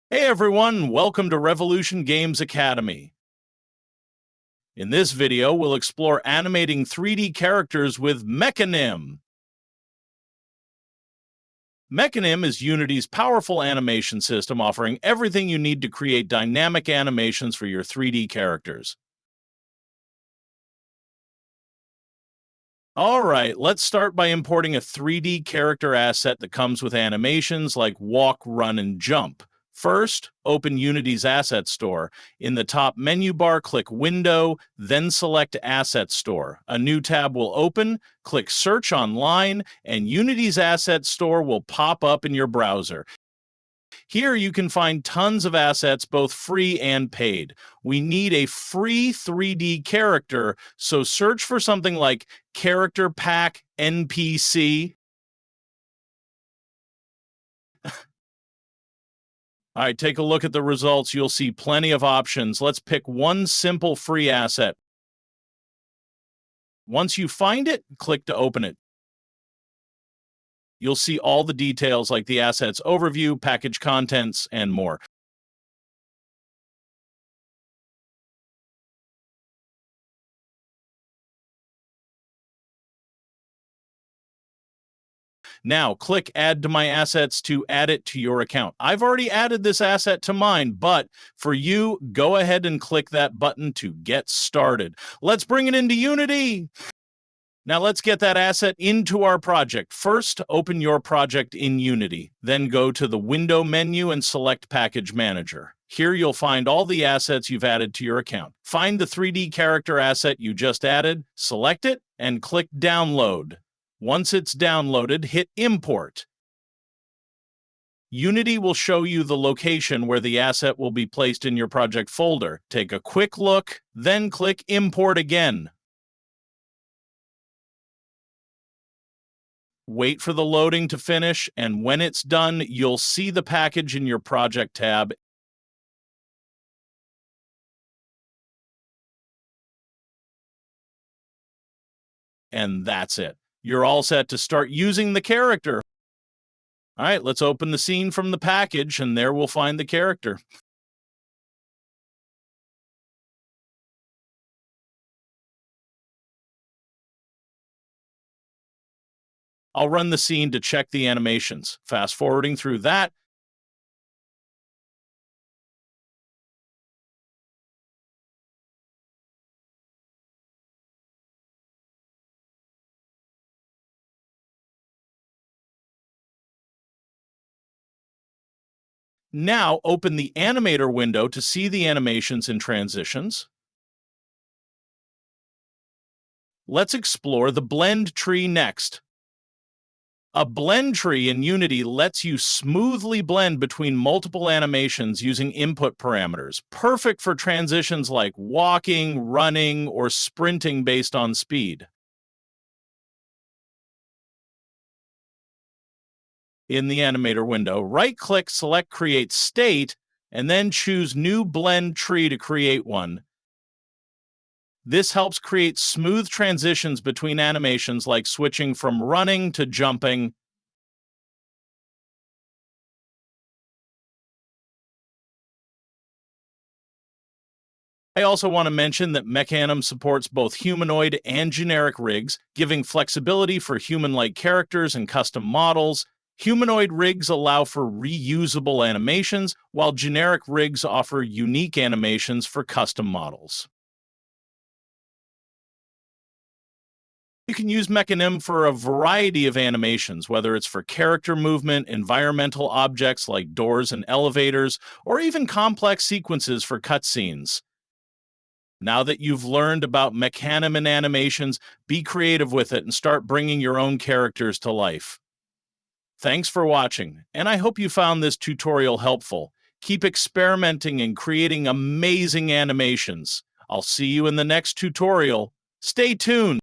Hey everyone, welcome to Rev Games Academy. In this video, we'll explore animating 3D characters with Mecanim. Mecanim is Unity's powerful animation system offering everything you need to create dynamic animations for your 3D characters. Alright, let's start by importing a 3D character asset that comes with animations like walk, run, and jump. First, open Unity's Asset Store. In the top menu bar, click Window, then select Asset Store. A new tab will open, click Search Online, and Unity's Asset Store will pop up in your browser. Here you can find tons of assets, both free and paid. We need a free 3D character, so search for something like Character Pack NPC. All right, take a look at the results. You'll see plenty of options. Let's pick one simple free asset. Once you find it, click to open it. You'll see all the details like the asset's overview, package contents, and more. Now, click Add to My Assets to add it to your account. I've already added this asset to mine, but for you, go ahead and click that button to get started. Let's bring it into Unity. Now let's get that asset into our project. First, open your project in Unity. Then go to the Window menu and select Package Manager. Here you'll find all the assets you've added to your account. Find the 3D character asset you just added, select it, and click Download. Once it's downloaded, hit Import. Unity will show you the location where the asset will be placed in your project folder. Take a quick look, then click Import again. Wait for the loading to finish, and when it's done, you'll see the package in your Project tab. And that's it. You're all set to start using the character. All right, let's open the scene from the package, and there we'll find the character. I'll run the scene to check the animations. Fast forwarding through that, now open the Animator window to see the animations and transitions. Let's explore the blend tree next. A blend tree in Unity lets you smoothly blend between multiple animations using input parameters, perfect for transitions like walking, running, or sprinting based on speed. In the Animator window, right-click, select Create State, and then choose New Blend Tree to create one. This helps create smooth transitions between animations like switching from running to jumping. I also want to mention that Mecanim supports both humanoid and generic rigs, giving flexibility for human-like characters and custom models. Humanoid rigs allow for reusable animations, while generic rigs offer unique animations for custom models. You can use Mecanim for a variety of animations, whether it's for character movement, environmental objects like doors and elevators, or even complex sequences for cutscenes. Now that you've learned about Mecanim and animations, be creative with it and start bringing your own characters to life. Thanks for watching, and I hope you found this tutorial helpful. Keep experimenting and creating amazing animations. I'll see you in the next tutorial. Stay tuned.